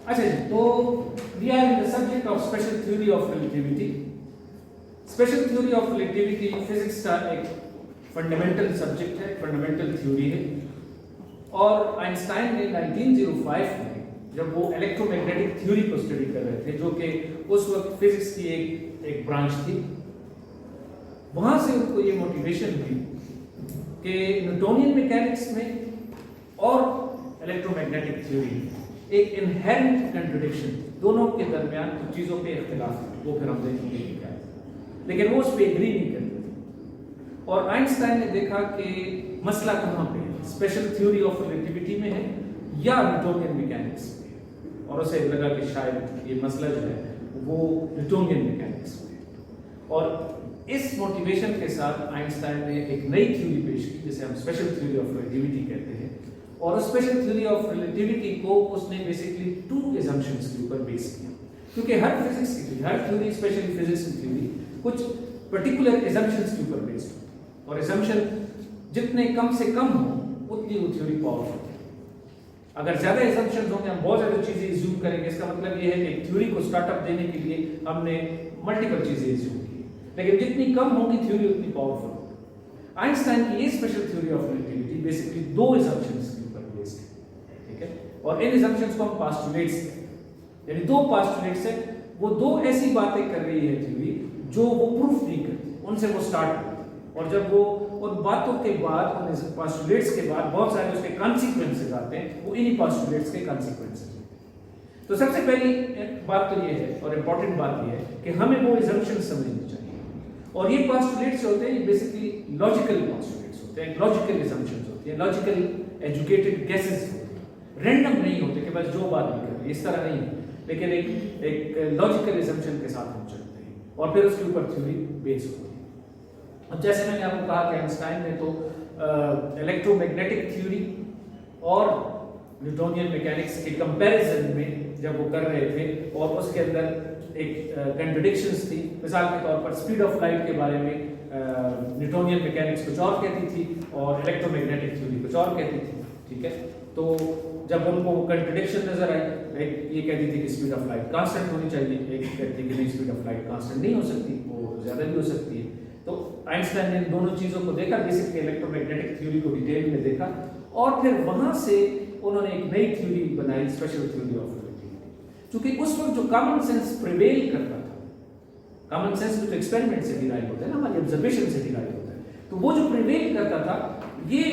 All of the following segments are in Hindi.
अच्छा जी, तो we are in the subject of special theory of relativity. Special theory of relativity physics का एक फंडामेंटल सब्जेक्ट है, फंडामेंटल थ्योरी है। और आइंस्टाइन ने 1905 में जब वो इलेक्ट्रोमैग्नेटिक थ्योरी को स्टडी कर रहे थे, जो कि उस वक्त फिजिक्स की एक ब्रांच थी, वहां से उनको ये मोटिवेशन हुई कि न्यूटोनियन मैकेनिक्स में और इलेक्ट्रोमैग्नेटिक थ्योरी एक इनहेरेंट कंट्रडिक्शन, दोनों के दरमियान कुछ चीजों पे इख्तिलाफ है, वो फिर हम देखेंगे क्या है, लेकिन वो उस पर एग्री नहीं करते थे। और आइंस्टाइन ने देखा कि मसला कहाँ पे है, स्पेशल थ्योरी ऑफ रिलेटिविटी में है या न्यूटोनियन मैकेनिक्स में, और उसे लगा कि शायद ये मसला जो है वो न्यूटोनियन मैकेनिक्स में है। और इस मोटिवेशन के साथ आइंस्टाइन ने एक नई थ्योरी पेश की जिसे हम स्पेशल थ्योरी ऑफ रिलेटिविटी कहते हैं। और स्पेशल थ्योरी ऑफ रिलेटिविटी को उसने बेसिकली 2 assumptions के ऊपर बेस किया, क्योंकि हर फिजिक्स की हर थ्योरी, स्पेशली फिजिक्स की थ्योरी कुछ पर्टिकुलर assumptions के ऊपर बेस्ड है, और assumption जितने कम से कम हो उतनी वो थ्योरी पावरफुल है। अगर ज्यादा assumptions होंगे, हम बहुत ज्यादा चीजें assume करेंगे, इसका मतलब ये है कि एक थ्योरी को स्टार्टअप देने के लिए हमने मल्टीपल चीजें assume की, लेकिन जितनी कम होगी थ्योरी उतनी पावरफुल होगी। आइंस्टाइन की ये special theory of relativity basically 2 assumptions के ऊपर बेस्ड है, ठीक है। और इन assumptions को हम postulates कहते हैं, यानी 2 postulates है, वो 2 ऐसी बातें कर रही है थ्योरी जो वो प्रूफ नहीं करती, उनसे वो स्टार्ट करती है, और जब वो उन बातों के बाद, उन postulates के बाद बहुत सारे उसके consequences आते हैं, वो इन्हीं postulates के consequences हैं। तो सबसे पहली बात तो ये है, और इम्पोर्टेंट बात ये है कि हमें वो assumptions समझनी चाहिए। और ये postulates होते हैं, ये बेसिकली लॉजिकल postulates होते हैं, लॉजिकल assumptions होती है, लॉजिकल एजुकेटेड guesses होते हैं, रैंडम नहीं होते कि बस जो बात भी करें, इस तरह नहीं है, लेकिन एक लॉजिकल assumption के साथ हम चलते हैं, और फिर उसके ऊपर थ्योरी बेस होती है। अब जैसे मैंने आपको कहा कि आइंस्टाइन ने तो इलेक्ट्रोमैग्नेटिक थ्योरी और न्यूटोनियन मैकेनिक्स के कंपैरिजन में जब वो कर रहे थे, और उसके अंदर एक कंट्रडिक्शंस थी। मिसाल के तौर पर स्पीड ऑफ लाइट के बारे में न्यूटोनियन मैकेनिक्स कुछ और कहती थी और इलेक्ट्रोमैग्नेटिक थ्योरी कुछ और कहती थी, ठीक है। तो जब उनको कंट्रडिक्शन नजर आई, एक ये कहती थी कि स्पीड ऑफ लाइट कांस्टेंट होनी चाहिए, एक कहती थी कि नहीं, स्पीड ऑफ लाइट कांस्टेंट नहीं हो सकती, वो ज्यादा भी हो सकती है। तो आइंस्टाइन ने दोनों चीजों को देखा, बेसिकली इलेक्ट्रोमैग्नेटिक थ्योरी को डिटेल में देखा, और फिर वहां से उन्होंने एक नई थ्योरी बनाई, स्पेशल थ्योरी ऑफ रिलेटिविटी। क्योंकि उस वक्त जो कॉमन सेंस प्रिवेल करता था, कॉमन सेंस जो एक्सपेरिमेंट से डिराइव होता है ना, हमारी ऑब्जर्वेशन से डिराइव होता है, तो वो जो प्रिवेल करता था, ये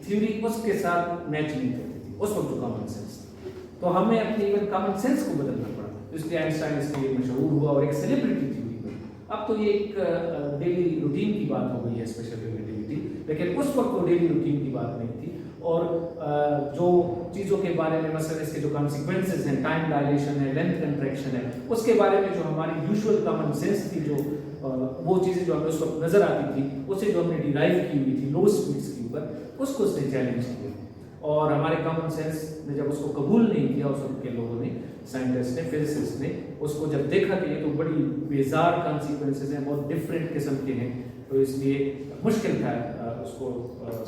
थ्योरी उसके साथ मैच नहीं करती थी, उस वक्त जो कॉमन सेंस था। तो हमें अपनी इवन कॉमन सेंस को बदलना पड़ा, इसलिए आइंस्टाइन इसके लिए मशहूर हुआ और एक सेलिब्रिटी थ्योरी बनी। अब तो ये एक डेली रूटीन की बात हो गई है स्पेशल रिलेटिविटी, लेकिन उस वक्त वो डेली रूटीन की बात नहीं थी। और जो चीज़ों के बारे में, मसलन इसके जो कॉन्सिक्वेंसेस हैं, टाइम डायलेशन है, लेंथ कंट्रैक्शन है, उसके बारे में जो हमारी यूजुअल कॉमन सेंस थी, जो वो चीज़ें जो हमें उस वक्त नजर आती थी, उसे जो हमने डिराइव की हुई थी लो स्पीड्स के ऊपर, उसको उसने चैलेंज किया। और हमारे कॉमन सेंस ने जब उसको कबूल नहीं किया, उस वक्त के लोगों ने, साइंटिस्ट ने, फिजिसिस्ट ने उसको जब देखा कि ये तो बड़ी बेजार कॉन्सिक्वेंसेस हैं, बहुत डिफरेंट किस्म के हैं, तो इसलिए मुश्किल था उसको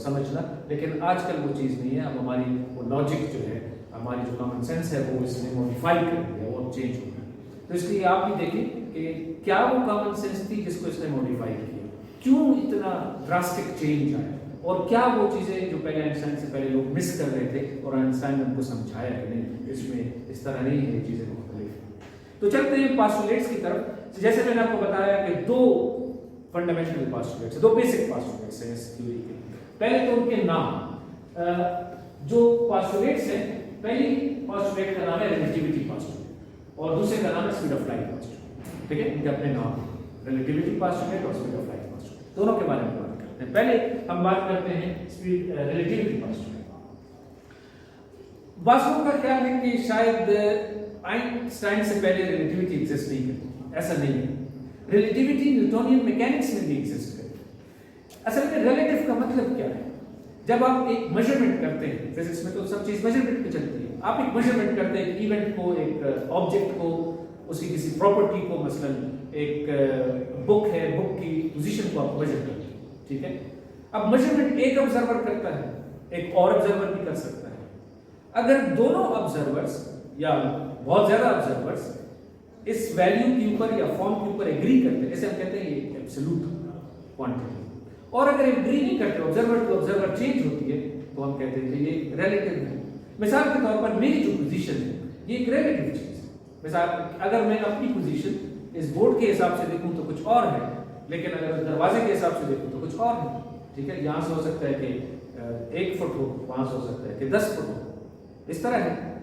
समझना। लेकिन आजकल वो चीज़ नहीं है, अब हमारी वो लॉजिक जो है, हमारी जो कॉमन सेंस है, वो इसने मॉडिफाई कर दिया, वो चेंज हो गया। तो इसलिए आप भी देखें कि क्या वो कॉमन सेंस थी जिसको इसने मॉडिफाई किया, क्यों इतना ड्रास्टिक चेंज आया, और क्या वो चीज़ें जो पहले आइंस्टाइन से पहले लोग मिस कर रहे थे, और आइंस्टाइन ने उनको समझाया कि नहीं, इसमें इस तरह नहीं है, चीज़ें मुख्तलिफ। तो चलते हैं पोस्टुलेट्स की तरफ। जैसे मैंने आपको बताया कि 2 फंडामेंटल पोस्टुलेट्स, 2 बेसिक पोस्टुलेट्स हैं इस थ्योरी के। पहले तो उनके नाम, जो पोस्टुलेट्स हैं, पहली पोस्टुलेट का नाम है रिलेटिविटी पोस्टुलेट, और दूसरे का नाम है स्पीड ऑफ लाइट पोस्टुलेट, ठीक है। इनके अपने नाम, रिलेटिविटी पोस्टुलेट और स्पीड ऑफ लाइट पोस्टुलेट, दोनों के बारे में बात करते हैं। पहले हम बात करते हैं स्पीड रिलेटिविटी पोस्टुलेट। वास्तव का ख्याल है कि शायद आइंस्टाइन से पहले रिलेटिविटी एग्जिस्ट नहीं करती, ऐसा नहीं है। रिलेटिविटी न्यूटोनियन मैकेनिक्स में भी एग्जिस्ट करती। असल में रिलेटिव का मतलब क्या है? जब आप एक मेजरमेंट करते हैं, फिजिक्स में तो सब चीज मेजरमेंट पे चलती है, आप एक मेजरमेंट करते हैं, एक इवेंट को, एक ऑब्जेक्ट को, उसकी किसी प्रॉपर्टी को, मसलन एक बुक है, बुक की पोजीशन को आप मेजर करते हैं, ठीक है। अब मेजरमेंट एक ऑब्जर्वर करता है, एक और ऑब्जर्वर भी कर सकता है। अगर दोनों ऑब्जर्वर्स या बहुत ज्यादा ऑब्जर्वर्स इस वैल्यू के ऊपर या फॉर्म के ऊपर एग्री करते हैं, जैसे हम कहते हैं ये एब्सोल्यूट क्वांटिटी, और अगर एग्री नहीं करते, ऑब्जर्वर टू ऑब्जर्वर चेंज होती है, तो हम कहते हैं कि ये रिलेटिव है। मिसाल के तौर पर मेरी जो पोजीशन है ये एक रिलेटिव चीज है। मिसाल अगर मैं अपनी पोजीशन इस बोर्ड के हिसाब से देखूं तो कुछ और है, लेकिन अगर दरवाजे के हिसाब से देखूं तो कुछ और है। ठीक है, यहां से हो सकता है कि 1 फुट हो, वहां से हो सकता है कि 10 फुट हो, इस तरह है।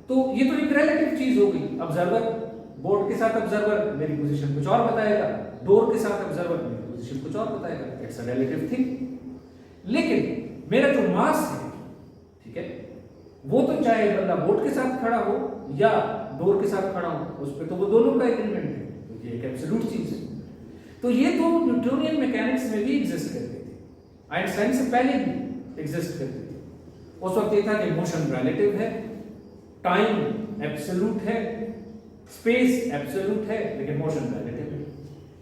तो ये तो एक रिलेटिव चीज हो गई। ऑब्जर्वर बोर्ड के साथ ऑब्जर्वर मेरी पोजीशन कुछ और बताएगा, डोर के साथ ऑब्जर्वर मेरी पोजीशन कुछ और बताएगा। It's a relative thing. लेकिन मेरा जो मास है, ठीक है, वो तो चाहे बंदा बोर्ड के साथ खड़ा हो या डोर के साथ खड़ा हो, उस पर तो वो दोनों का एग्रीमेंट है, तो ये एक एब्सोल्यूट चीज है। तो ये तो न्यूटोनियन मैकेनिक्स में भी एग्जिस्ट करती थी, आइंस्टाइन से पहले भी एग्जिस्ट करती थी। उस वक्त ये था कि मोशन रिलेटिव है, टाइम एब्सोल्यूट है, स्पेस एब्सोल्यूट है, लेकिन मोशन रिलेटिव है।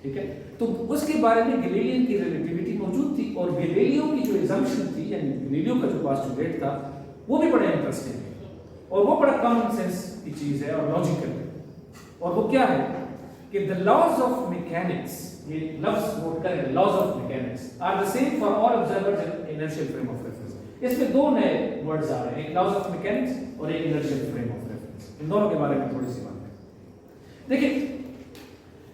ठीक है, तो उसके बारे में गैलीलियन की रिलेटिविटी मौजूद थी, और गैलीलियो की जो असम्पशन थी, यानी गैलीलियो का जो पोस्टुलेट था, वो भी बड़ा इंटरेस्टिंग है, और वो बड़ा कॉमन सेंस की चीज है और लॉजिकल है। और वो क्या है कि द लॉज ऑफ मैकेनिक्स, ये लफ्ज नोट करें, laws of mechanics are the same for all observers in inertial frame of reference. इसमें दो नए वर्ड्स आ रहे हैं, एक लॉज ऑफ मैकेनिक्स और एक इनर्शियल फ्रेम ऑफ रेफरेंस। इन दोनों के बारे में थोड़ी सी बात करें। देखिए,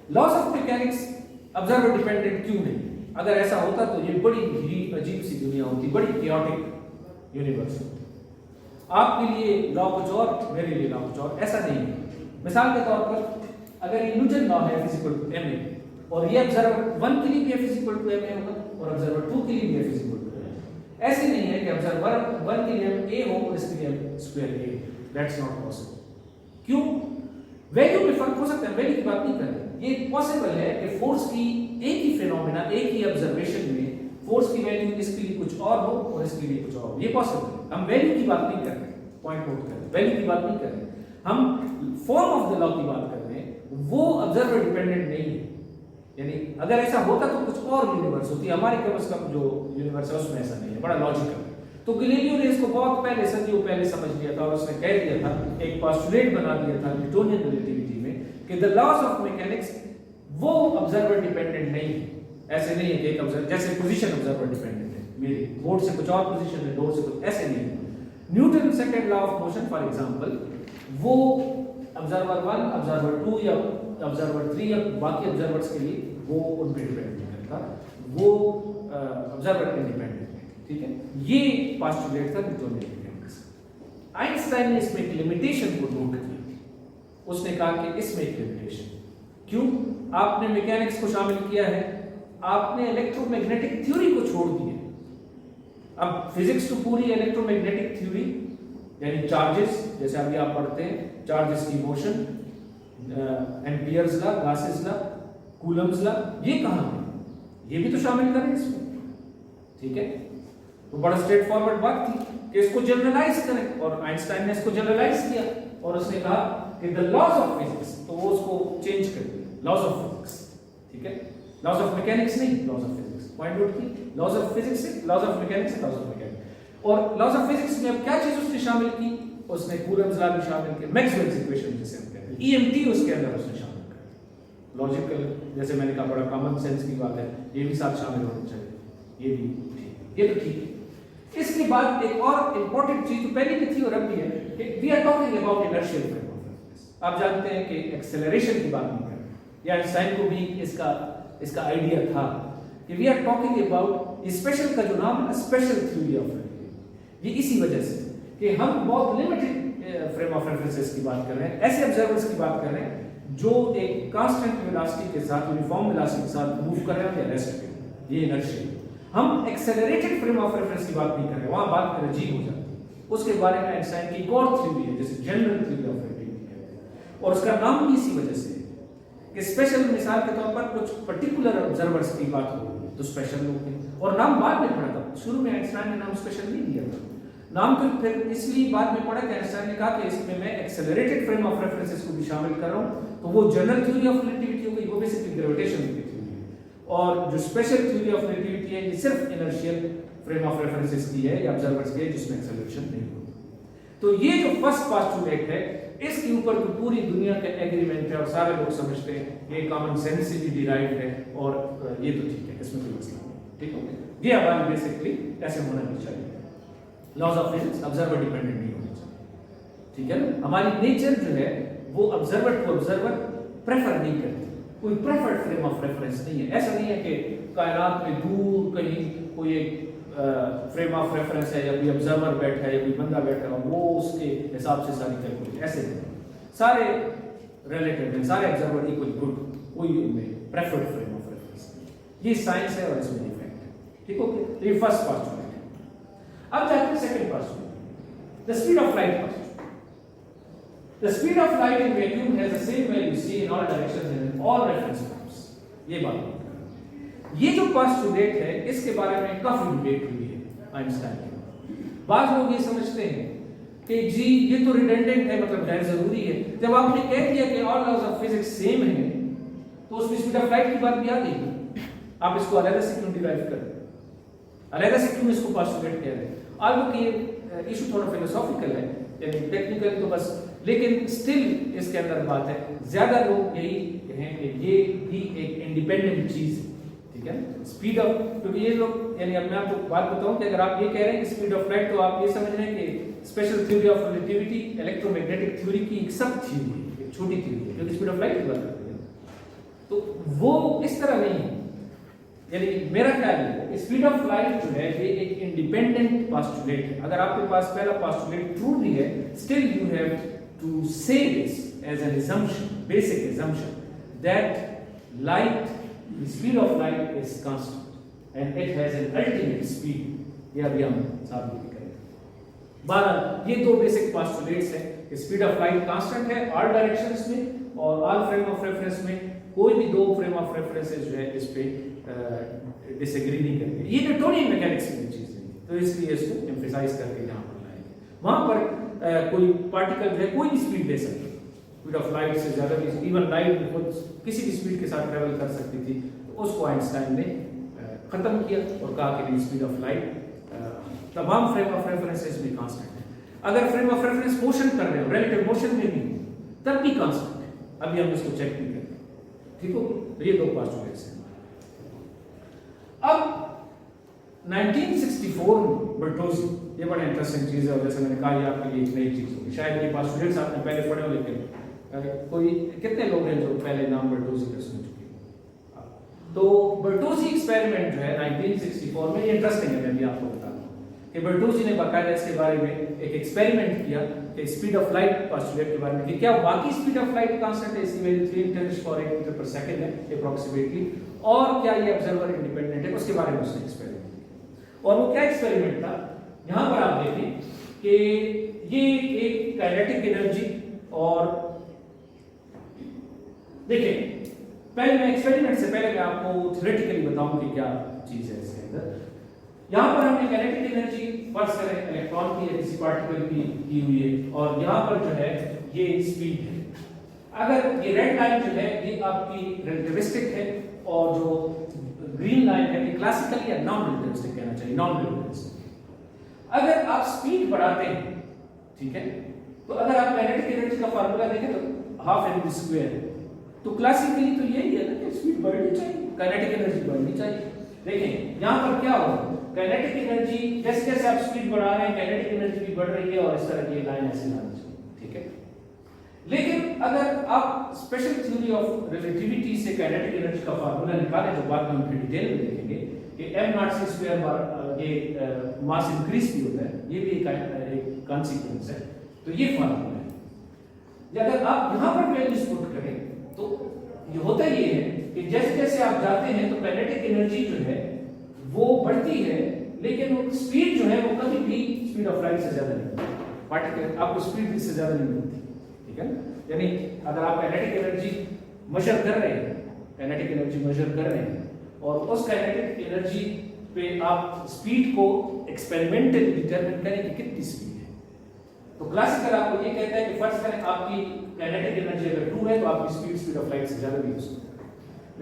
laws of mechanics observer dependent क्यों नहीं? अगर ऐसा होता तो ये बड़ी ही अजीब सी दुनिया होती, बड़ी chaotic यूनिवर्स होती। आपके लिए लॉ कुछ और, मेरे लिए लॉ कुछ और, ऐसा नहीं है। मिसाल के तौर पर अगर ये न्यूटन लॉ है F = ma, और ये ऑब्जर्वर 1 के लिए भी F = ma होगा, और ऑब्जर्वर 2 के लिए भी F = ma। ऐसे नहीं है कि ऑब्जर्वर 1 के लिए a हो और इसके लिए m²a, दैट्स नॉट पॉसिबल। क्यों? वैल्यू में फर्क हो सकता है, वैल्यू की बात नहीं कर रहे। ये पॉसिबल है कि फोर्स की एक ही फिनोमेना, एक ही ऑब्जर्वेशन में फोर्स की वैल्यू इसके लिए कुछ और हो और इसके लिए कुछ और हो, ये पॉसिबल है। हम वैल्यू की बात नहीं कर रहे, पॉइंट नोट करें, वैल्यू की बात नहीं कर रहे, हम फॉर्म ऑफ द लॉ की बात कर रहे हैं। वो ऑब्जर्वर डिपेंडेंट नहीं है, यानी अगर ऐसा होता तो कुछ और यूनिवर्स होती, हमारे कम से कम जो यूनिवर्स है उसमें ऐसा नहीं है, बड़ा लॉजिकल। तो गैलीलियो ने इसको बहुत पहले, सदियों पहले समझ लिया था, और उसने कह दिया था, एक पोस्टुलेट बना दिया था न्यूटोनियन रिलेटिविटी में, कि द लॉज ऑफ मैकेनिक्स वो ऑब्जर्वर डिपेंडेंट नहीं है। ऐसे नहीं है कि एक ऑब्जर्वर, जैसे पोजीशन ऑब्जर्वर डिपेंडेंट है, मेरी बोर्ड से कुछ और पोजीशन है, डोर से कुछ, ऐसे नहीं है। Newton second law of motion for example, वो ऑब्जर्वर 1, ऑब्जर्वर 2 या ऑब्जर्वर 3 या बाकी ऑब्जर्वर्स के लिए वो उन पे डिपेंड नहीं करता, वो ऑब्जर्वर इंडिपेंडेंट है। ठीक है, ये पोस्टुलेट था न्यूटोनियन मैकेनिक्स। आइंस्टाइन ने इसमें एक लिमिटेशन को नोट किया, उसने कहा कि इसमें एक लिमिटेशन, क्यों? आपने मैकेनिक्स को शामिल किया है, आपने इलेक्ट्रोमैग्नेटिक थ्योरी को छोड़ दिया। अब फिजिक्स तो पूरी इलेक्ट्रोमैग्नेटिक थ्योरी, यानी चार्जेस, जैसे अभी आप पढ़ते हैं चार्जेस की motion, Ampere's law, Gauss's law, Coulomb's law, ये कहां है? ये भी तो शामिल करें इसमें। ठीक है, तो बड़ा स्ट्रेट फॉरवर्ड बात थी कि इसको जनरलाइज करें, और आइंस्टाइन ने इसको जनरलाइज किया, और उसने कहा कि द लॉज ऑफ फिजिक्स, तो वो उसको चेंज कर दिया, लॉज ऑफ फिजिक्स। ठीक है, लॉज ऑफ मैकेनिक्स नहीं, laws of physics. Point note की, लॉज ऑफ फिजिक्स से लॉज ऑफ मैकेनिक्स से लॉज ऑफ मैकेनिक्स। और लॉज ऑफ फिजिक्स में अब क्या चीज उसने शामिल की? उसने कूलम्स लॉ भी शामिल किया, मैक्सवेल्स इक्वेशन जिसे हम कहते हैं, ईएमटी उसके अंदर उसने शामिल किया। लॉजिकल, जैसे मैंने कहा, बड़ा कॉमन सेंस की बात है, ये भी साथ शामिल होना चाहिए, ये भी ठीक, ये तो ठीक है। इसके बाद एक और इंपॉर्टेंट चीज तो पहले भी थी और अब भी है, कि we are talking about inertial frame of reference. आप जानते हैं कि एक्सेलरेशन की बात नहीं कर रहे, या आइंस्टाइन को भी इसका आइडिया था कि we are talking about special का जो नाम है, स्पेशल थ्योरी ऑफ रिलेटिविटी। ये इसी वजह से कि हम बहुत लिमिटेड फ्रेम ऑफ रेफरेंसेस की बात कर रहे हैं, ऐसे ऑब्जर्वर्स की बात कर रहे हैं जो एक कांस्टेंट वेलोसिटी के साथ, यूनिफॉर्म वेलोसिटी के साथ मूव कर रहे हैं या रेस्ट कर रहे हैं, ये इनर्शियल। हम एक्सेलरेटेड फ्रेम ऑफ रेफरेंस की बात नहीं कर रहे, वहां बात कर अजीब हो जाती है। उसके बारे में आइंस्टाइन की एक और थ्योरी है, जैसे जनरल थ्योरी ऑफ रिलेटिविटी कहते हैं, और उसका नाम भी इसी वजह से है कि स्पेशल, मिसाल के तौर पर कुछ पर्टिकुलर ऑब्जर्वर्स की बात हो रही है तो स्पेशल लोग हैं, और नाम बाद में पड़ा था, शुरू में आइंस्टाइन ने नाम स्पेशल नहीं दिया था, नाम तो फिर इसलिए बाद में पड़ा कि आइंस्टाइन ने कहा कि इसमें मैं एक्सेलरेटेड फ्रेम ऑफ रेफरेंसेस को भी शामिल कर रहा हूं, तो वो जनरल थ्योरी ऑफ रिलेटिविटी हो गई, वो बेसिकली ग्रेविटेशन की थ्योरी है, और जो स्पेशल थ्योरी ऑफ रिलेटिविटी है ये सिर्फ इनर्शियल फ्रेम ऑफ रेफरेंसेस की है या ऑब्जर्वर्स की है, जिसमें एक्सेलरेशन नहीं होती। तो ये जो फर्स्ट पोस्टुलेट है इसके ऊपर तो पूरी दुनिया का एग्रीमेंट है और सारे लोग समझते हैं ये कॉमन सेंस से भी डिराइव्ड है और ये तो ठीक है, इसमें कोई मसला नहीं। ठीक है, ये हमारा बेसिकली ऐसे होना नहीं चाहिए। Laws of physics observer dependent नहीं होने चाहिए। ठीक है ना, हमारी नेचर जो है वो ऑब्जर्वर को ऑब्जर्वर प्रेफर नहीं करती, कोई प्रेफर्ड फ्रेम ऑफ रेफरेंस नहीं है। ऐसा नहीं है कि कायनात में दूर कहीं कोई एक फ्रेम ऑफ रेफरेंस है या कोई ऑब्जर्वर बैठा है या कोई बंदा बैठा है वो उसके हिसाब से सारी कैलकुलेट, ऐसे नहीं। सारे रिलेटिव हैं, सारे ऑब्जर्वर इक्वली गुड, कोई उनमें प्रेफर्ड फ्रेम ऑफ रेफरेंस नहीं। ये साइंस है और इसमें डिफेक्ट है। ठीक ओके, तो ये फर्स्ट पोस्टुलेट है। अब जाते हैं second postulate, the speed of light postulate. The speed of light in vacuum has the same value c in all directions and in all reference points. ये बात, ये जो पोस्टुलेट है इसके बारे में काफी डिबेट हुई है आइंस्टाइन के। बाद लोग ये समझते हैं कि जी ये तो रिडंडेंट है, मतलब गैर जरूरी है। जब आपने कह दिया कि all laws of physics same है तो उसमें स्पीड ऑफ लाइट की बात भी आ गई। आप इसको अलग से क्यों डिराइव कर रहे हैं, अलग से क्यों इसको पोस्टुलेट कह रहे हैं? आप लोग ये इशू थोड़ा फिलोसॉफिकल है, टेक्निकल तो बस, लेकिन स्टिल इसके अंदर बात है। ज्यादा लोग यही कहें कि ये भी एक इंडिपेंडेंट चीज है। ठीक है, स्पीड ऑफ, क्योंकि ये लोग, यानी अब मैं आपको बात बताऊं कि अगर आप ये कह रहे हैं कि स्पीड ऑफ लाइट, तो आप ये समझ रहे हैं कि special theory of relativity electromagnetic theory की एक सब थ्योरी है, एक छोटी थ्योरी है, क्योंकि स्पीड ऑफ लाइट की बात करते हैं। तो वो इस तरह नहीं है। यानी मेरा ख्याल है स्पीड ऑफ लाइट जो है ये एक इंडिपेंडेंट पोस्टुलेट है। अगर आपके पास पहला पोस्टुलेट ट्रू भी है, still you have to say this as an assumption, basic assumption, that light, the speed of light is constant and it has an ultimate speed. ये अभी हम साबित करेंगे। 12 ये दो बेसिक पोस्टुलेट्स हैं कि स्पीड ऑफ लाइट कांस्टेंट है ऑल डायरेक्शंस में और ऑल फ्रेम ऑफ रेफरेंस में। कोई भी दो फ्रेम ऑफ रेफरेंसेस जो है इस पे डिसएग्री नहीं करेंगे। ये न्यूटोनियन मैकेनिक्स की चीज है, तो इसलिए इसको एम्फसाइज करके यहाँ पर लाएंगे। वहां पर कोई पार्टिकल जो है कोई भी स्पीड ले सकती है, स्पीड ऑफ लाइट से ज्यादा भी, इवन लाइट खुद किसी भी स्पीड के साथ ट्रेवल कर सकती थी। तो उसको आइंस्टाइन ने खत्म किया और कहा कि स्पीड ऑफ लाइट तमाम फ्रेम ऑफ रेफरेंसेस में कांस्टेंट है। अगर फ्रेम ऑफ रेफरेंस मोशन कर रहे हो, रिलेटिव मोशन में भी तब भी कांस्टेंट है। अभी हम इसको चेक नहीं करेंगे। ठीक हो, तो ये दो पोस्टुलेट्स हैं। अब 1964 में बर्टोजी, ये बड़ा इंटरेस्टिंग चीज है और जैसे मैंने कहा ये आपके लिए एक नई चीज होगी। शायद ये पोस्टुलेट्स आपने पहले पढ़े हो, लेकिन कोई कितने लोग हैं जो पहले नाम बर्टोजी का सुन चुके हैं? तो बर्टोजी एक्सपेरिमेंट जो है 1964 में, ये इंटरेस्टिंग है, मैं भी आपको बताता हूँ कि बर्टोजी ने बाकायदा इसके बारे में एक एक्सपेरिमेंट किया कि स्पीड ऑफ लाइट पोस्टुलेट के बारे में कि क्या वाकई स्पीड ऑफ लाइट कांस्टेंट है, इसकी वैल्यू 3×10⁸ मीटर पर सेकंड है अप्रोक्सीमेटली, और क्या ये ऑब्जर्वर इंडिपेंडेंट है, उसके बारे में उसने एक्सपेरिमेंट किया। और वो क्या एक्सपेरिमेंट था, यहां पर आप देखें कि ये एक काइनेटिक एनर्जी, और देखिए पहले मैं एक्सपेरिमेंट से पहले मैं आपको थ्योरेटिकली बताऊं कि क्या चीज है इसके अंदर। यहां पर हमने काइनेटिक एनर्जी फर्स्ट करें इलेक्ट्रॉन की या किसी पार्टिकल की हुई है, और यहां पर जो है ये स्पीड है। अगर ये रेड लाइन जो है ये आपकी रिलेटिविस्टिक है, और जो ग्रीन लाइन है ये क्लासिकल या नॉन रिलेटिविस्टिक कहना चाहिए, नॉन रिलेटिविस्टिक। अगर आप स्पीड बढ़ाते हैं, ठीक है, तो अगर आप काइनेटिक एनर्जी का फार्मूला देखें तो हाफ mv स्क्वायर है, तो क्लासिकली तो यही है ना कि स्पीड बढ़नी चाहिए, काइनेटिक एनर्जी बढ़नी चाहिए। देखें यहां पर क्या होगा, काइनेटिक एनर्जी जैसे जैसे आप स्पीड बढ़ा रहे हैं काइनेटिक एनर्जी भी बढ़ रही है, और इस तरह की लाइन ऐसे लानी चाहिए, ठीक है। लेकिन अगर आप स्पेशल थ्योरी ऑफ रिलेटिविटी से काइनेटिक एनर्जी का फार्मूला निकालें, जो बाद में हम फिर डिटेल में देखेंगे कि m0c² ये मास इंक्रीज भी होता है, ये भी एक कॉन्सिक्वेंस है, तो ये फार्मूला है। अगर आप यहां पर वैल्यूज पुट करें तो ये होता ये है कि जैसे जैसे आप जाते हैं तो काइनेटिक एनर्जी जो है वो बढ़ती है, लेकिन वो स्पीड जो है वो कभी भी स्पीड ऑफ लाइट से ज्यादा नहीं होती, पार्टिकल आपको स्पीड से ज्यादा नहीं मिलती, ठीक है। यानी अगर आप काइनेटिक एनर्जी मेजर कर रहे हैं, काइनेटिक एनर्जी मेजर कर रहे हैं, और उस काइनेटिक एनर्जी पे आप स्पीड को एक्सपेरिमेंटली डिटरमिन करें कि कितनी स्पीड है, तो क्लासिकल आपको ये कहता है कि फर्स्ट करें आपकी काइनेटिक एनर्जी अगर 2 है तो आपकी स्पीड ऑफ लाइट से ज्यादा भी हो सकती है।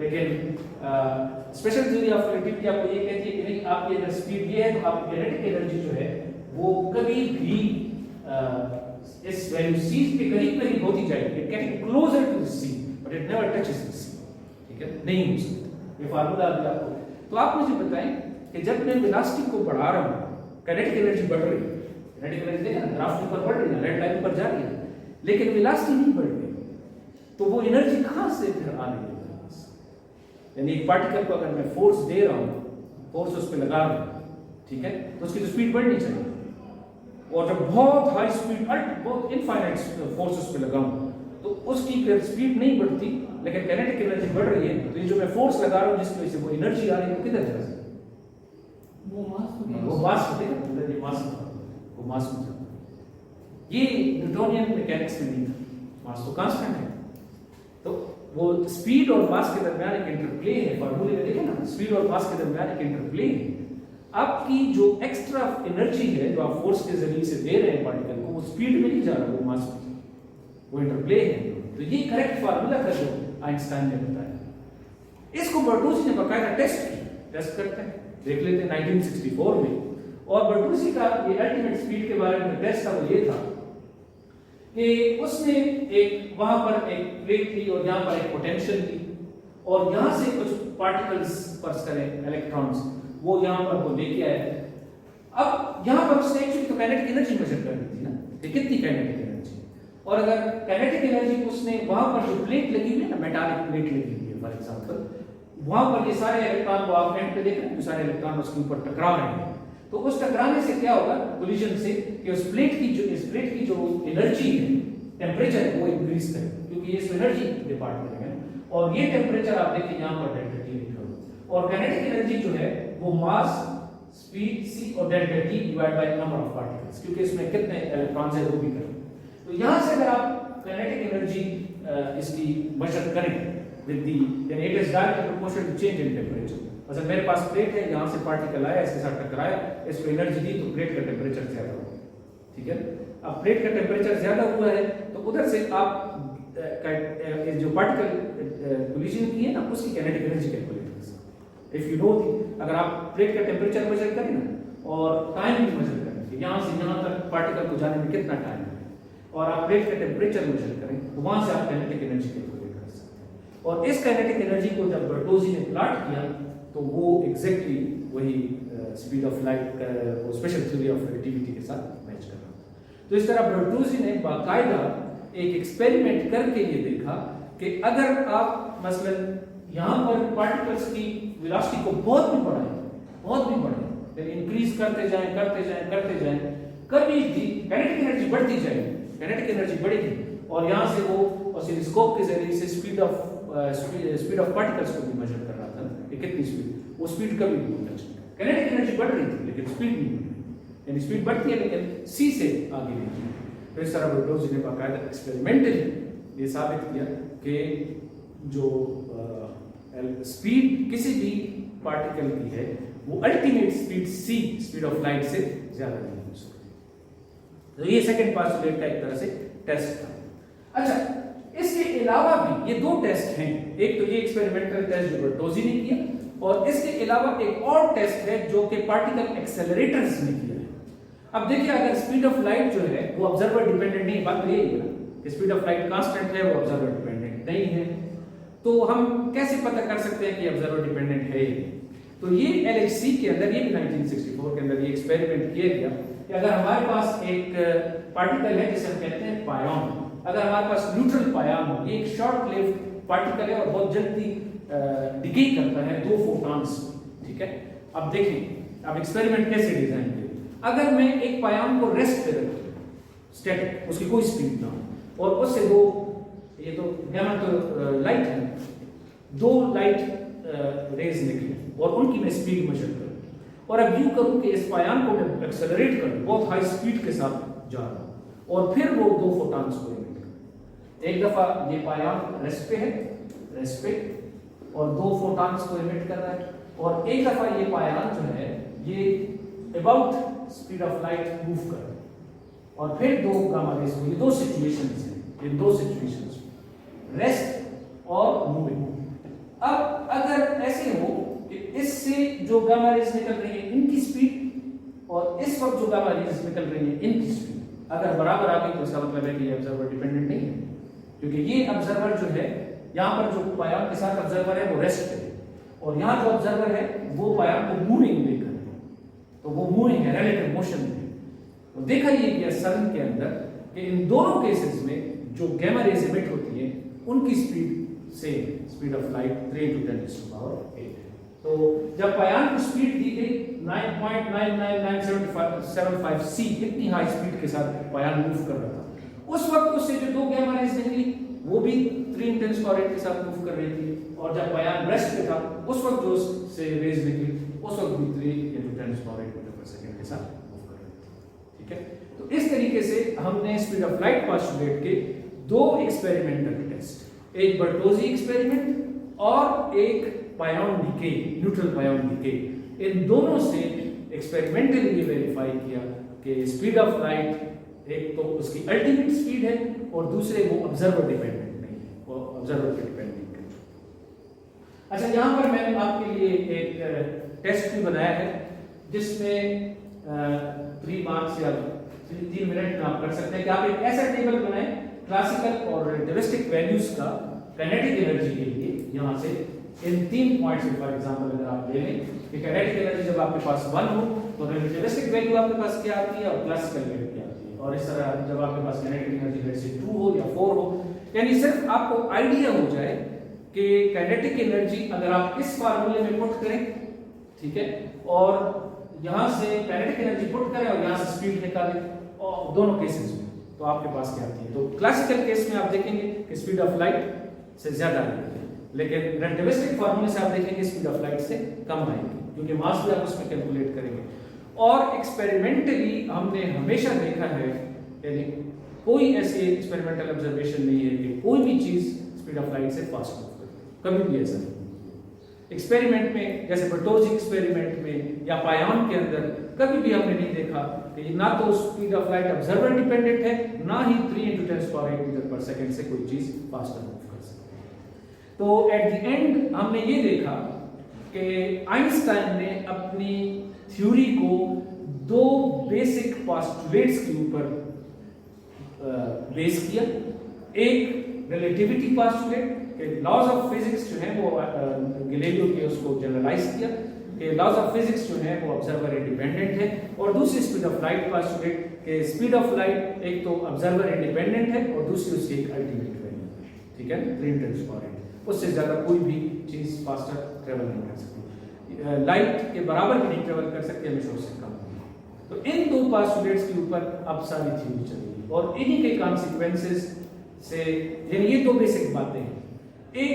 लेकिन स्पेशल थ्योरी ऑफ रिलेटिविटी आपको ये कहती है कि नहीं, आपकी अगर स्पीड ये है तो आपकी काइनेटिक एनर्जी जो है वो कभी भी इस वैल्यू c के करीब करीब होती जाएगी, it getting closer to c but it never touches the c, ठीक है, नहीं हो सकता। ये फार्मूला अभी आपको, तो आप मुझे बताएं कि जब मैं वेलोसिटी को बढ़ा रहा हूं, काइनेटिक एनर्जी बढ़ रही है, काइनेटिक एनर्जी देखा ना ग्राफ पर बढ़ रही है, रेड लाइन पर जा रही है, लेकिन वेलोसिटी नहीं बढ़ रही, तो वो एनर्जी कहां से फिर आ रही है? यानी एक पार्टिकल को अगर मैं फोर्स दे रहा हूं, फोर्स उस पर लगा रहा हूं, ठीक है, तो उसकी तो स्पीड बढ़नी चाहिए, और जब बहुत हाई स्पीड बहुत इनफाइनाइट फोर्स उस पर लगाऊं तो उसकी फिर स्पीड नहीं बढ़ती, लेकिन काइनेटिक एनर्जी बढ़ रही है, तो ये जो मैं फोर्स लगा रहा हूं जिसकी वजह से वो एनर्जी आ रही है, वो किधर जा रही है? वो मास होते हैं, पूरा ये मास वो मास में जाता है। ये न्यूटोनियन मैकेनिक्स में नहीं था, मास तो कांस्टेंट है, तो वो स्पीड और मास के दरमियान एक इंटरप्ले है, फार्मूले में देखें ना, स्पीड और मास के दरमियान एक इंटरप्ले है। आपकी जो एक्स्ट्रा एनर्जी है जो आप फोर्स के जरिए से दे रहे हैं पार्टिकल को, वो स्पीड में नहीं जा रहा, वो मास में, वो इंटरप्ले है। तो ये करेक्ट फार्मूला था जो आइंस्टाइन ने बताया। इसको बर्टोसी ने बकायदा टेस्ट करते हैं, देख लेते हैं 1964 में। और बर्टोसी का ये अल्टीमेट स्पीड के बारे में टेस्ट था, वो ये था कि उसने एक वहां पर एक प्लेट थी और यहाँ पर एक पोटेंशियल थी, और यहाँ से कुछ पार्टिकल्स फर्ज करें इलेक्ट्रॉन्स, वो यहाँ पर वो लेके आए। अब यहाँ पर उसने एक्चुअली तो काइनेटिक एनर्जी मेजर करनी थी ना, कि कितनी काइनेटिक एनर्जी, और अगर काइनेटिक एनर्जी उसने वहां पर जो प्लेट लगी हुई है ना, मेटालिक प्लेट लगी हुई है फॉर एग्जांपल, वहां पर ये सारे इलेक्ट्रॉन को आप एंड पे देख रहे हैं, सारे इलेक्ट्रॉन उसके ऊपर टकरा रहे हैं, तो उस टकराने से क्या होगा कोलिजन से, कि उस प्लेट की जो एनर्जी है, टेम्परेचर है, वो इंक्रीज करे, क्योंकि ये इसमें एनर्जी डिपार्ट करेंगे, और ये टेम्परेचर आप देखिए यहाँ पर डेल्टा टी लिखा हुआ, और काइनेटिक एनर्जी जो है वो मास, स्पीड c और delta T divide by number of particles, क्योंकि इसमें कितने इलेक्ट्रॉन्स है वो भी करें। तो यहाँ से अगर आप काइनेटिक एनर्जी इसकी मेजर करें with the, then it is directly proportional to change in temperature. अच्छा मेरे पास प्लेट है, यहाँ से पार्टिकल आया, इसके साथ टकराया, इसको एनर्जी दी, तो प्लेट का टेम्परेचर ज्यादा हुआ, ठीक है। अब प्लेट का टेम्परेचर ज्यादा हुआ है, तो उधर से आप जो पार्टिकल कोलिजन की है ना, उसकी काइनेटिक एनर्जी कैलकुलेट कर सकते हैं। इफ यू नो दी, अगर आप प्लेट का टेम्परेचर मेजर करें ना, और टाइम भी मेजर करें कि यहाँ से यहाँ तक पार्टिकल को जाने में कितना टाइम है, और आप प्लेट का टेम्परेचर मेजर करें, तो वहां से आप काइनेटिक एनर्जी कैलकुलेट कर सकते हैं। और इस काइनेटिक एनर्जी को जब बर्टोजी ने प्लॉट किया, तो वो एग्जैक्टली वही स्पीड ऑफ लाइट वो स्पेशल थ्योरी ऑफ रिलेटिविटी के साथ मैच कर रहा था। तो इस तरह बर्टोजी ने बाकायदा एक एक्सपेरिमेंट करके ये देखा कि अगर आप मसलन यहाँ पर पार्टिकल्स की वेलोसिटी को बहुत भी बढ़ाएं, फिर इंक्रीज करते जाएं, कभी भी काइनेटिक एनर्जी बढ़ती जाएगी, काइनेटिक एनर्जी बढ़ेगी, और यहाँ से वो ऑसिलोस्कोप के जरिए से स्पीड ऑफ पार्टिकल्स को भी मेजर कर रहा था कि कितनी स्पीड, वो स्पीड कभी भी नहीं टच नहीं, काइनेटिक एनर्जी बढ़ रही थी लेकिन स्पीड नहीं बढ़ रही, यानी स्पीड बढ़ती है लेकिन c से आगे नहीं थी। तो इस तरह बर्टोजी ने बाकायदा एक्सपेरिमेंटली ये साबित किया कि जो स्पीड किसी भी पार्टिकल की है, वो ultimate speed c, speed of light से ज्यादा नहीं हो सकती। तो ये सेकंड पोस्टुलेट का एक तरह से टेस्ट था। अच्छा, इसके अलावा भी ये दो टेस्ट हैं, एक तो ये एक्सपेरिमेंटल टेस्ट जो बर्टोजी ने किया, और इसके अलावा एक और टेस्ट है जो कि पार्टिकल एक्सेलरेटर्स ने किया है। अब देखिए, अगर स्पीड ऑफ लाइट जो है वो ऑब्जर्वर डिपेंडेंट नहीं, बात यही है कि स्पीड ऑफ लाइट कांस्टेंट है, वो ऑब्जर्वर डिपेंडेंट नहीं है, तो हम कैसे पता कर सकते हैं कि ऑब्जर्वर डिपेंडेंट है? तो ये LHC के अंदर, ये भी 1964 के अंदर ये एक्सपेरिमेंट किया गया कि अगर हमारे पास एक पार्टिकल है जिसे हम कहते हैं पायॉन, अगर हमारे पास न्यूट्रल पायॉन हो, ये एक शॉर्ट लिव्ड पार्टिकल है और बहुत जल्दी डिके करता है 2 फोटॉन्स, ठीक है। अब देखिए अब एक्सपेरिमेंट कैसे डिजाइन किया। अगर मैं एक पायॉन को रेस्ट पे रखूं, स्टैटिक, उसकी कोई स्पीड ना हो, और उससे दो, ये तो गामा तो लाइट है, 2 लाइट रेज निकले और उनकी मैं स्पीड मेजर करूं, और अब यूं करूं कि इस पायॉन को मैं एक्सेलरेट करूं, बहुत हाई स्पीड के साथ जा रहा हूं, और फिर वो 2 फोटॉन्स को एमिट करें। एक दफा ये पायॉन रेस्ट पे है, रेस्ट पे, और 2 फोटॉन्स को एमिट कर रहा है, और एक दफा ये पायॉन जो है ये about speed of light move कर रहा है, और फिर 2 गामा रेज को, ये 2 सिचुएशंस हैं, ये 2 सिचुएशंस, रेस्ट और मूविंग। अब अगर ऐसे हो कि इससे जो गामा रेज निकल रही है इनकी स्पीड, और इस वक्त जो गामा रेज निकल रही है इनकी स्पीड, अगर बराबर आ गई तो इसका मतलब है कि ये ऑब्जर्वर डिपेंडेंट नहीं है, क्योंकि ये ऑब्जर्वर जो है यहाँ पर जो पायान के साथ ऑब्जर्वर है वो रेस्ट पे है, और यहाँ जो ऑब्जर्वर है वो पायान को मूविंग लेकर है, तो वो मूविंग है, रिलेटिव मोशन में। तो देखा ये गया सन के अंदर कि इन दोनों केसेस में जो गैमा रेज एमिट होती है उनकी स्पीड से स्पीड ऑफ लाइट 3 × 10⁸ है। तो जब पायान की स्पीड दी गई 9.99975 c, इतनी हाई स्पीड के साथ पायान मूव कर रहा था, उस वक्त उससे जो दो गैमा रेज निकली वो भी 3 × 10⁸ के साथ मूव कर रही थी, और जब पायान रेस्ट पे था उस वक्त जो से रेज निकली उस वक्त भी 3 × 10⁸ मीटर/सेकंड के साथ मूव कर रही थी। ठीक है, तो इस तरीके से हमने स्पीड ऑफ लाइट पोस्टुलेट के दो एक्सपेरिमेंटल टेस्ट, एक बर्टोजी एक्सपेरिमेंट और एक पायोन डिके, न्यूट्रल पायोन डिके, इन दोनों से एक्सपेरिमेंटली ये वेरीफाई किया कि स्पीड ऑफ लाइट एक तो उसकी अल्टीमेट स्पीड है और दूसरे वो ऑब्जर्वर डिपेंडेंट नहीं है, वो ऑब्जर्वर पे डिपेंड नहीं करता। अच्छा, यहाँ पर मैंने आपके लिए एक टेस्ट भी बनाया है जिसमें 3 मार्क्स या 3 मिनट में आप कर सकते हैं कि आप एक ऐसा टेबल बनाएं क्लासिकल और रिलेटिविस्टिक वैल्यूज का काइनेटिक एनर्जी के लिए। यहाँ से इन 3 पॉइंट्स में फॉर एग्जांपल अगर आप ले लें कि काइनेटिक एनर्जी जब आपके पास 1 हो तो रिलेटिविस्टिक वैल्यू आपके पास क्या आती है और क्लासिकल वैल्यू क्या आती है, और इस तरह जब आपके पास काइनेटिक एनर्जी लेट्स से 2 हो या 4 हो, यानी सिर्फ आपको आइडिया हो जाए कि काइनेटिक एनर्जी अगर आप इस फार्मूले में पुट करें, ठीक है, और यहां से काइनेटिक एनर्जी पुट करें और यहां से स्पीड निकालें, और दोनों केसेस में तो आपके पास क्या आती है। तो क्लासिकल केस में आप देखेंगे कि स्पीड ऑफ लाइट से ज्यादा आएगी, लेकिन रिलेटिविस्टिक फार्मूले से आप देखेंगे स्पीड ऑफ लाइट से कम आएगी, क्योंकि मास भी आप उसमें कैलकुलेट करेंगे। और एक्सपेरिमेंटली हमने हमेशा देखा है, यानी कोई ऐसी एक्सपेरिमेंटल ऑब्जर्वेशन नहीं है कि कोई भी चीज स्पीड ऑफ लाइट से फास्ट मूव करती है, कभी भी ऐसा नहीं। एक्सपेरिमेंट में जैसे बर्टोजी एक्सपेरिमेंट में या पायोन के अंदर कभी भी हमने नहीं देखा कि ना तो speed of light observer dependent है, ना ही 3 × 10⁸ मीटर/सेकंड से कोई चीज फास्टर मूव कर सकती है। तो एट द एंड हमने ये देखा कि आइंस्टाइन ने अपनी थ्योरी को 2 बेसिक पोस्टुलेट्स के ऊपर बेस किया। एक रिलेटिविटी पोस्टुलेट कि लॉज ऑफ फिजिक्स जो है वो गैलीलियो के उसको जनरलाइज किया कि लॉज ऑफ फिजिक्स जो है वो ऑब्जर्वर इंडिपेंडेंट है, और दूसरी स्पीड ऑफ लाइट पोस्टुलेट कि स्पीड ऑफ लाइट एक तो ऑब्जर्वर इंडिपेंडेंट है और दूसरी उसकी एक अल्टीमेट वैल्यू है, ठीक है, 3 × 10⁸, उससे ज्यादा कोई भी चीज फास्टर ट्रेवल नहीं कर सकती, लाइट के बराबर भी नहीं ट्रेवल कर सकती, हमेशा उससे कम। तो इन 2 पोस्टुलेट्स के ऊपर अब सारी थ्योरी चलेगी, और इन्हीं के कॉन्सिक्वेंसेस से, यानी ये 2 बेसिक बातें हैं। एक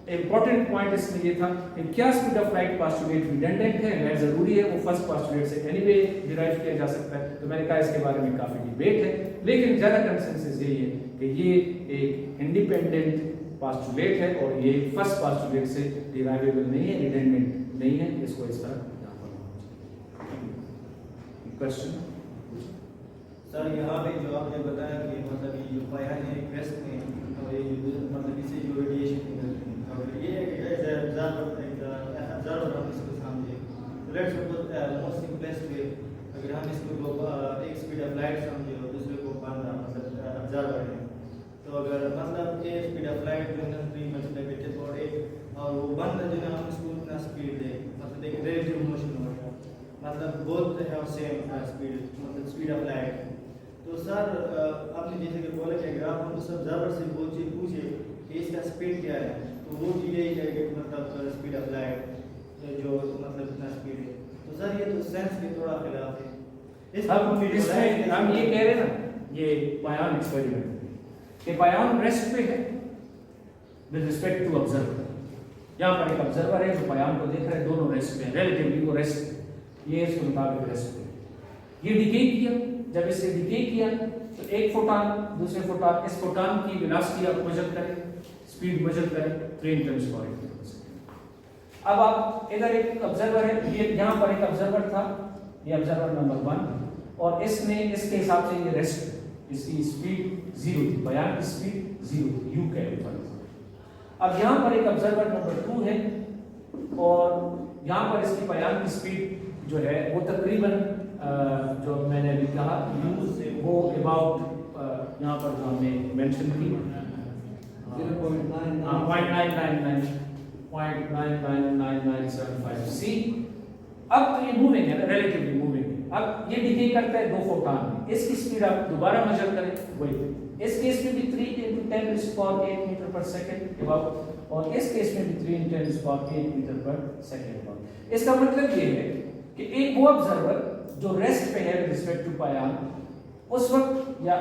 इंपॉर्टेंट पॉइंट इसमें ये था कि क्या speed of light postulate redundant है, गैर जरूरी है, वो फर्स्ट पोस्टुलेट से एनीवे डिराइव किया जा सकता है। तो मैंने कहा इसके बारे में काफी डिबेट है, लेकिन ज्यादा कंसेंसस यही है कि ये एक इंडिपेंडेंट पोस्टुलेट है और ये फर्स्ट पोस्टुलेट से डिराइवेबल नहीं है, रिडंडेंट नहीं है। इसको इस तरह क्वेश्चन सर, यहाँ पे जो आपने बताया कि मतलब ये जो पाया है क्रेस्ट में, और ये मतलब इससे जो रेडिएशन निकलती है, और ये ऑब्जर्वर हम इसको समझे, let's suppose most simplest way, अगर हम इसको एक स्पीड ऑफ लाइट समझे और दूसरे को बंदा मतलब ऑब्जर्वर है, तो अगर मतलब ए स्पीड ऑफ लाइट जो है 3 मल्टीप्लाई और एक, और वो बंदा जो है हम इसको उतना स्पीड दे, मतलब एक रिलेटिव मोशन हो गया, मतलब बोथ हैव सेम स्पीड, मतलब स्पीड ऑफ लाइट। तो सर आपने जैसे कि बोला कि अगर आप हम उस ऑब्जर्वर से पूछे कि इसका स्पीड क्या है, तो वो चीज़ यही है कि मतलब स्पीड ऑफ लाइट जो मतलब इतना स्पीड है। तो सर ये तो सेंस के थोड़ा खिलाफ है। इसमें हम ये कह रहे हैं ना, ये पायोन एक्सपेरिमेंट कि पायोन रेस्ट पे है विद रिस्पेक्ट टू ऑब्जर्वर। यहाँ पर एक ऑब्जर्वर है जो पायोन को देख रहे हैं, दोनों रेस्ट पे, रिलेटिवली वो रेस्ट पे, ये इसके मुताबिक रेस्ट पे। ये डिके किया, जब इसे डिके किया तो एक फोटॉन दूसरे फोटॉन, इस फोटॉन की वेलोसिटी आप मेजर करें, स्पीड मेजर करें 3 × 10⁻²। अब आप इधर एक ऑब्जर्वर है, ये यहाँ पर एक ऑब्जर्वर था, ये ऑब्जर्वर नंबर 1, और इसने इसके हिसाब से ये रेस्ट, इसकी स्पीड 0 थी, बयान की स्पीड 0 थी, यू कह रहे। अब यहाँ पर एक ऑब्जर्वर नंबर 2 है और यहाँ पर इसकी बयान की स्पीड जो है वो तकरीबन जो मैंने अभी कहा यूज वो अबाउट यहाँ पर जो हमने मेंशन की 0.999975 सी। अब तो ये मूविंग है ना, रिलेटिवली मूविंग है। अब ये डिके करता है 2 फोटॉन में, इसकी स्पीड आप दोबारा मेजर करें वही, इस केस में भी 3 × 10⁸ मीटर पर सेकंड अबाउट, और इस केस में भी 3 × 10⁸ मीटर पर सेकंड अबाउट। इसका मतलब ये है कि एक वो ऑब्जर्वर जो रेस्ट पे है विद रिस्पेक्ट टू पायान, उस वक्त या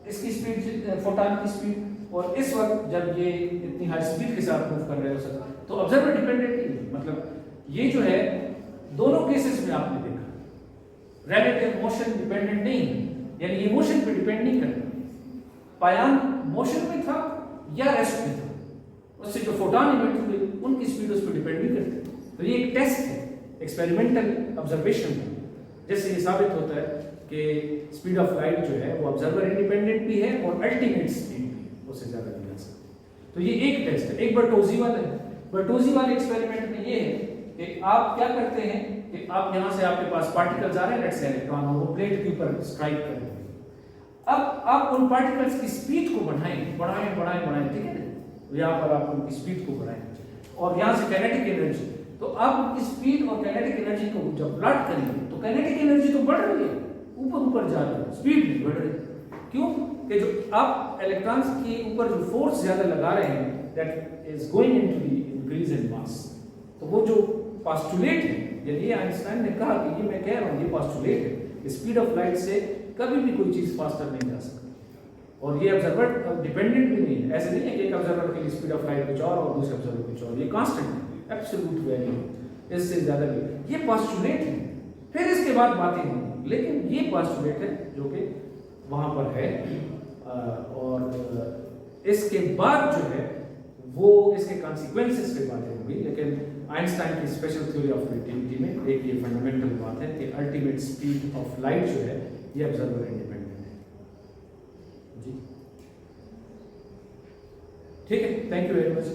इसकी स्पीड फोटॉन की स्पीड, और इस वक्त जब ये इतनी हाई स्पीड के साथ मूव कर रहे हो सकता, तो ऑब्जर्वर डिपेंडेंट नहीं है। मतलब ये जो है दोनों केसेस में आपने देखा रिलेटिव मोशन डिपेंडेंट नहीं है, यानी ये मोशन पे डिपेंड नहीं करता। पायान मोशन में था या रेस्ट में था, उससे जो फोटॉन इमिट हुए उनकी स्पीड उस पर डिपेंड नहीं करती। तो ये एक टेस्ट है, एक्सपेरिमेंटल ऑब्जर्वेशन है, जिससे ये साबित होता है कि स्पीड ऑफ लाइट जो है वो ऑब्जर्वर इंडिपेंडेंट भी है और अल्टीमेट स्पीड भी उससे ज्यादा नहीं जा सकती। तो ये एक टेस्ट है। एक बर्टोजी वाला है। बर्टोजी वाले एक्सपेरिमेंट में ये है कि आप क्या करते हैं कि आप यहाँ से आपके पास पार्टिकल्स आ रहे हैं, लेट्स से इलेक्ट्रॉन, और वो प्लेट के ऊपर स्ट्राइक कर रहे हैं। अब आप उन पार्टिकल्स की स्पीड को बढ़ाएं, ठीक है ना, यहाँ पर आप उनकी स्पीड को बढ़ाएं, और यहाँ से काइनेटिक एनर्जी, तो आप उनकी स्पीड और काइनेटिक एनर्जी को जब प्लॉट करेंगे तो काइनेटिक एनर्जी तो बढ़ रही है, ऊपर जा रही है, स्पीड नहीं बढ़ रही। क्यों? कि जो आप इलेक्ट्रॉन्स के ऊपर जो फोर्स ज्यादा लगा रहे हैं, that is going into the increase in mass. तो वो जो पोस्टुलेट है, यानी आइंस्टाइन ने कहा कि ये मैं कह रहा हूँ, ये पोस्टुलेट है, स्पीड ऑफ लाइट से कभी भी कोई चीज फास्टर नहीं जा सकती, और ये ऑब्जर्वर डिपेंडेंट भी नहीं है। ऐसे नहीं है कि एक ऑब्जर्वर की स्पीड ऑफ लाइट कुछ और दूसरे ऑब्जर्वर कुछ और, ये कांस्टेंट है, एब्सोल्यूट वैल्यू, इससे ज्यादा नहीं। ये पोस्टुलेट है, फिर इसके बाद बातें होंगी, लेकिन ये पोस्टुलेट है जो कि वहां पर है, और इसके बाद जो है वो इसके कॉन्सिक्वेंसेस पे बातें होंगी। लेकिन आइंस्टाइन की स्पेशल थ्योरी ऑफ रिलेटिविटी में एक ये फंडामेंटल बात है कि अल्टीमेट स्पीड ऑफ लाइट जो है ये ऑब्जर्वर इंडिपेंडेंट है। जी ठीक है, थैंक यू वेरी मच।